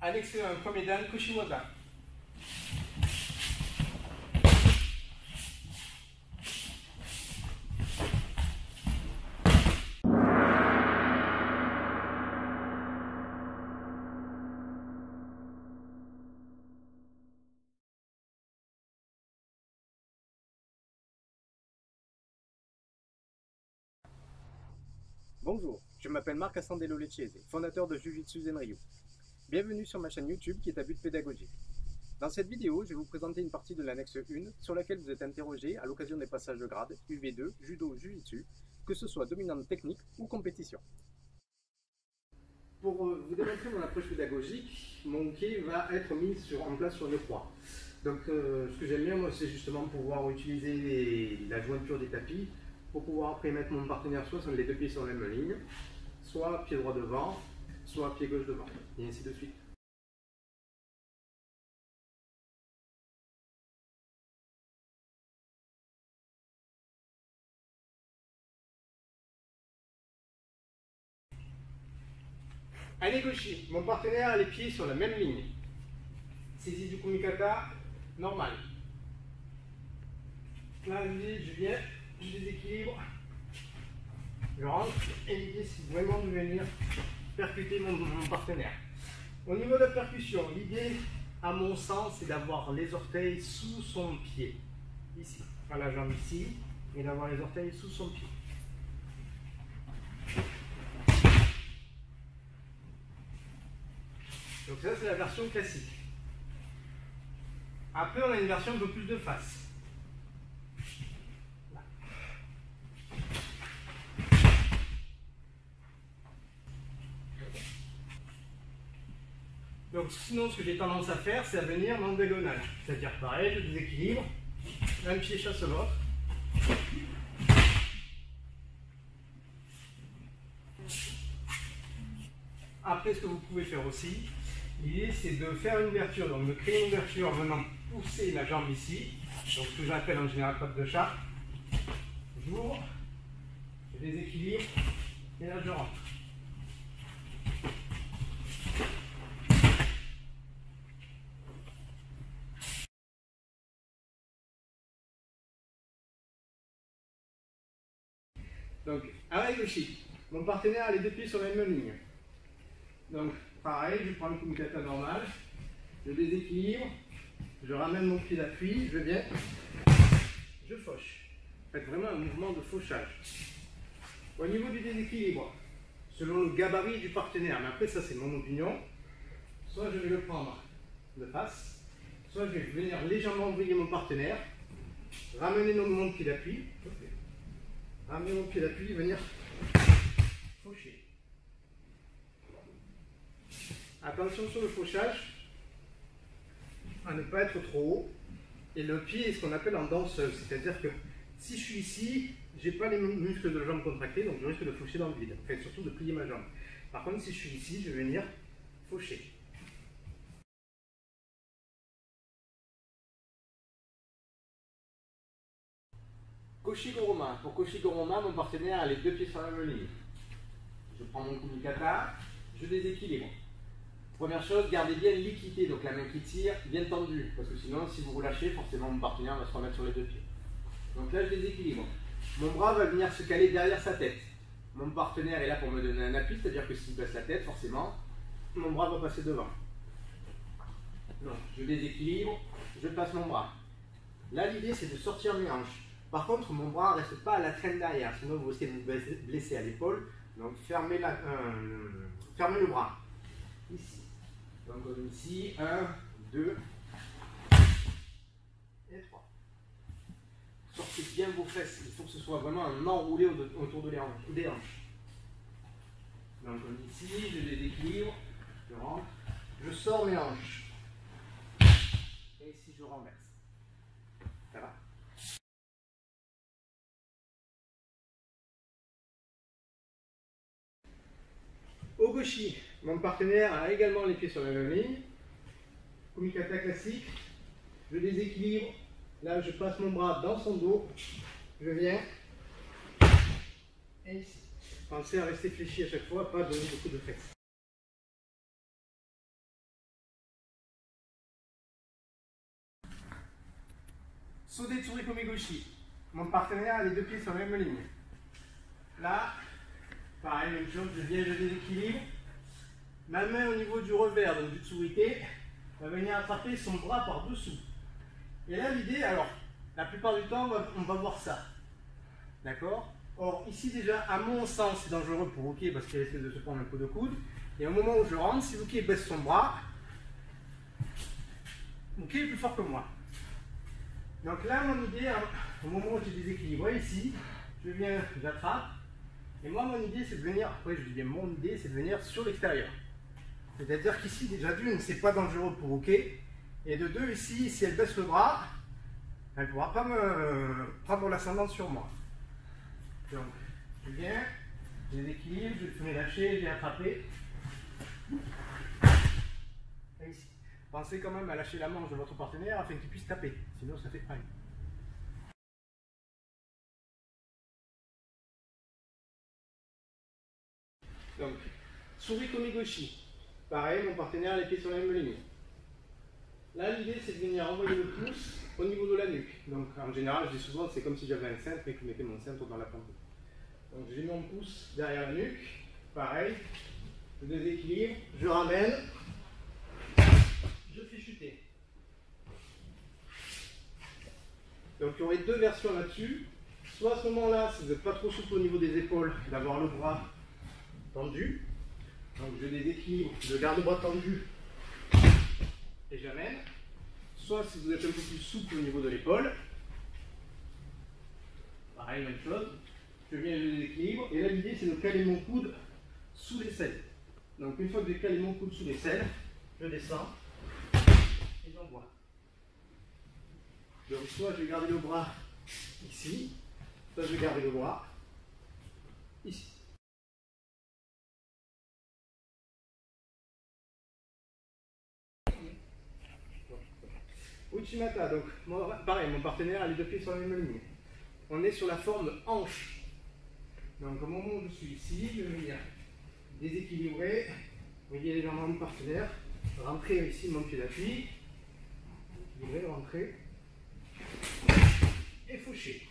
annexé un premier dan Kushiwaza. Bonjour, je m'appelle Marc Assandello Lecchese, fondateur de Jiu-Jitsu Zenryu. Bienvenue sur ma chaîne YouTube qui est à but pédagogique. Dans cette vidéo, je vais vous présenter une partie de l'annexe 1 sur laquelle vous êtes interrogé à l'occasion des passages de grade UV2, Judo, Jiu-Jitsu, que ce soit dominante technique ou compétition. Pour vous démontrer mon approche pédagogique, mon quai va être mis en place sur une croix. Donc ce que j'aime bien, moi, c'est justement pouvoir utiliser la jointure des tapis pour pouvoir après mettre mon partenaire soit sur les deux pieds sur la même ligne, soit pied droit devant, soit pied gauche devant, et ainsi de suite. Anegoshi, mon partenaire a les pieds sur la même ligne. Saisie du kumikata, normal. Là, je viens, je déséquilibre, je rentre, et l'idée c'est vraiment de venir percuter mon partenaire. Au niveau de la percussion, l'idée, à mon sens, c'est d'avoir les orteils sous son pied. Ici, pas la jambe ici, et d'avoir les orteils sous son pied. Donc ça, c'est la version classique. Après, on a une version un peu plus de face. Donc sinon, ce que j'ai tendance à faire, c'est à venir en diagonale. C'est-à-dire pareil, je déséquilibre, un pied chasse l'autre. Après, ce que vous pouvez faire aussi, l'idée c'est de faire une ouverture, donc de créer une ouverture en venant pousser la jambe ici, donc ce que j'appelle en général patte de chat. J'ouvre, je déséquilibre, et là je rentre. Donc, Aregoshi, mon partenaire a les deux pieds sur la même ligne. Donc, pareil, je prends le kumikata normal, je déséquilibre, je ramène mon pied d'appui, je viens, je fauche. Faites vraiment un mouvement de fauchage. Au niveau du déséquilibre, selon le gabarit du partenaire, mais après ça c'est mon opinion, soit je vais le prendre de face, soit je vais venir légèrement ouvrir mon partenaire, ramener mon pied d'appui, ramener mon pied d'appui, venir faucher. Attention sur le fauchage, à ne pas être trop haut. Et le pied est ce qu'on appelle en danseuse, c'est-à-dire que si je suis ici, je n'ai pas les muscles de la jambe contractés, donc je risque de faucher dans le vide. Enfin, surtout de plier ma jambe. Par contre, si je suis ici, je vais venir faucher. Koshi-Goroma. Pour Koshi-Goroma, mon partenaire a les deux pieds sur la même ligne. Je prends mon kumikata, je déséquilibre. Première chose, gardez bien une liquidité, donc la main qui tire, bien tendue, parce que sinon, si vous relâchez, forcément mon partenaire va se remettre sur les deux pieds. Donc là, je déséquilibre. Mon bras va venir se caler derrière sa tête. Mon partenaire est là pour me donner un appui, c'est-à-dire que s'il baisse la tête, forcément, mon bras va passer devant. Donc, je déséquilibre, je passe mon bras. Là, l'idée, c'est de sortir mes hanches. Par contre, mon bras ne reste pas à la traîne derrière, sinon vous risquez de vous blesser à l'épaule. Donc, fermez le bras. Ici. Donc ici, 1, 2 et 3. Sortez bien vos fesses, il faut que ce soit vraiment un enroulé autour des hanches. Donc ici, je les équilibre, je rentre, je sors mes hanches. Et ici, je renverse. Ça va? Ogoshi, mon partenaire a également les pieds sur la même ligne. Kumikata classique, je déséquilibre, là je passe mon bras dans son dos, je viens, et ici. Pensez à rester fléchi à chaque fois, pas donner beaucoup de fesses. Saut de Tsurikomi-goshi. Mon partenaire a les deux pieds sur la même ligne. Là, pareil, même chose, je déséquilibre. Ma main au niveau du revers, donc du tsurike, va venir attraper son bras par dessous. Et là, l'idée, alors, la plupart du temps, on va voir ça. D'accord? Or, ici déjà, à mon sens, c'est dangereux pour Uke parce qu'il essaie de se prendre un coup de coude. Et au moment où je rentre, si Uke baisse son bras, Uke est plus fort que moi. Donc là, mon idée, au moment où j'ai déséquilibré ici, je viens, j'attrape. Et moi, mon idée, c'est de venir, après je dis bien mon idée, c'est de venir sur l'extérieur. C'est-à-dire qu'ici, déjà d'une, c'est pas dangereux pour Uke. Et de deux, ici, si elle baisse le bras, elle ne pourra pas me prendre l'ascendant sur moi. Donc, je viens, je déséquilibre, je vais lâcher, j'ai attrapé. Et ici. Pensez quand même à lâcher la manche de votre partenaire afin qu'il puisse taper, sinon ça fait pareil. Donc, Tsurikomi-goshi. Pareil, mon partenaire a les pieds sur la même ligne. Là, l'idée, c'est de venir envoyer le pouce au niveau de la nuque. Donc, en général, je dis souvent, c'est comme si j'avais un cintre et que je mettais mon cintre dans la pendule. Donc, j'ai mon pouce derrière la nuque. Pareil, je déséquilibre, je ramène, je fais chuter. Donc, il y aurait deux versions là-dessus. Soit à ce moment-là, si vous n'êtes pas trop souple au niveau des épaules, d'avoir le bras tendu. Donc, je déséquilibre, je garde le bras tendu et j'amène. Soit si vous êtes un peu plus souple au niveau de l'épaule, pareil, même chose, je viens, je déséquilibre, et là l'idée c'est de caler mon coude sous l'aisselle. Donc une fois que j'ai calé mon coude sous l'aisselle, je descends et j'envoie. Donc soit je vais garder le bras ici, soit je vais garder le bras ici. Uchimata, donc pareil, mon partenaire a les deux pieds sur la même ligne. On est sur la forme hanche. Donc au moment où je suis ici, je vais venir déséquilibrer, vous voyez légèrement mon partenaire, rentrer ici mon pied d'appui, équilibrer, rentrer, et faucher.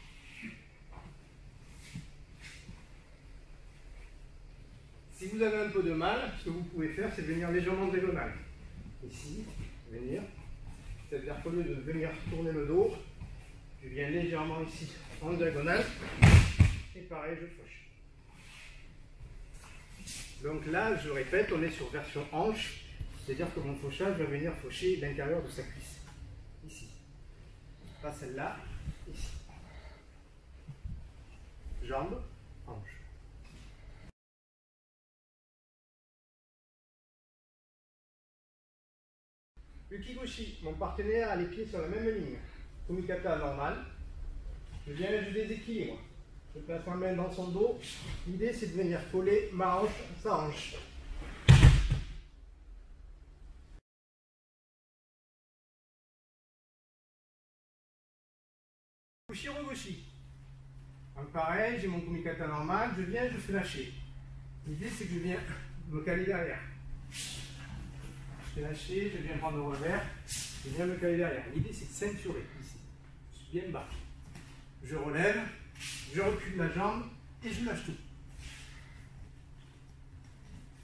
Si vous avez un peu de mal, ce que vous pouvez faire, c'est de venir légèrement diagonale. Ici, venir. C'est-à-dire qu'au lieu de venir tourner le dos, je viens légèrement ici en diagonale et pareil je fauche. Donc là, je répète, on est sur version hanche, c'est-à-dire que mon fauchage va venir faucher l'intérieur de sa cuisse. Ici. Pas celle-là, ici. Jambe, hanche. Ukigoshi, mon partenaire a les pieds sur la même ligne. Kumikata normal. Je viens là, je déséquilibre. Je place ma main dans son dos. L'idée c'est de venir coller ma hanche, sa hanche. Ushiro-goshi. Donc pareil, j'ai mon kumikata normal, je viens, je fais lâcher. L'idée c'est que je viens me caler derrière. Je fais lâcher, je viens prendre le revers, je viens me caler derrière. L'idée c'est de ceinturer ici. Je suis bien bas. Je relève, je recule la jambe et je lâche tout.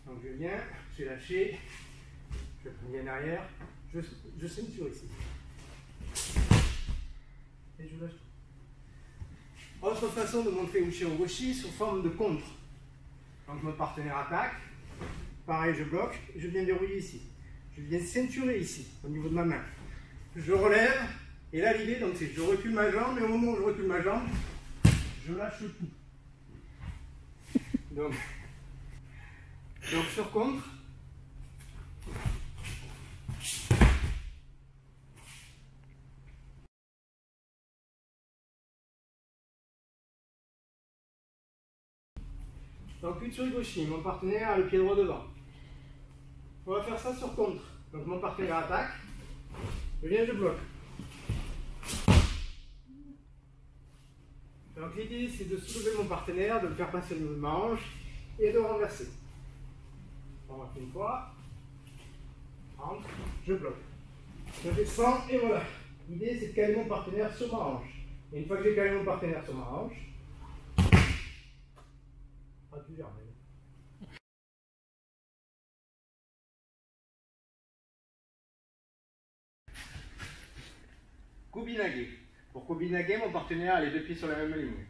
Donc je viens, je fais lâcher, je viens derrière, je ceinture ici. Et je lâche tout. Autre façon de montrer Ushiro-goshi sous forme de contre. Donc mon partenaire attaque, pareil je bloque, je viens verrouiller ici. Je viens ceinturer ici, au niveau de ma main. Je relève, et là l'idée c'est que je recule ma jambe, et au moment où je recule ma jambe, je lâche tout. Donc sur contre. Donc Utsuri-goshi, mon partenaire a le pied droit devant. On va faire ça sur contre. Donc mon partenaire attaque, je viens, je bloque. Donc l'idée c'est de soulever mon partenaire, de le faire passer au niveau de ma hanche et de renverser. On va faire une fois, rentre, je bloque. Je descends et voilà. L'idée, c'est de caler mon partenaire sur ma hanche. Et une fois que j'ai calé mon partenaire sur ma hanche, Kubinage. Pour Kubinage, mon partenaire a les deux pieds sur la même ligne.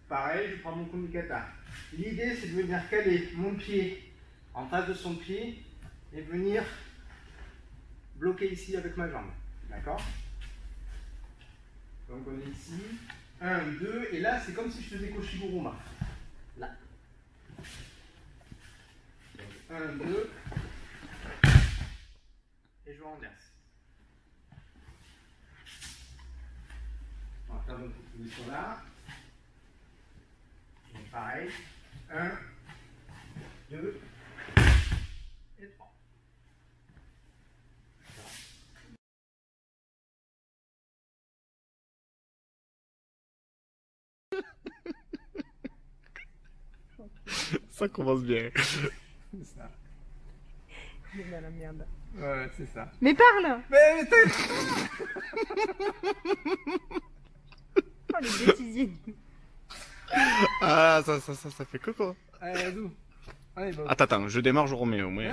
Pareil, je prends mon kumikata. L'idée, c'est de venir caler mon pied en face de son pied et venir bloquer ici avec ma jambe. D'accord? Donc on est ici. 1, 2, et là, c'est comme si je faisais Koshiguruma. Là. Donc 1, 2, et je renverse. On va faire notre position là. Donc pareil. 1, 2 et 3. Ça commence bien. C'est ça. Il est dans la merde. Ouais, c'est ça. Mais parle! Mais Oh, les bêtisiers! Ah, ça fait coco. allez, Azou. Allez, bon. Attends, je démarre, je remets au moins.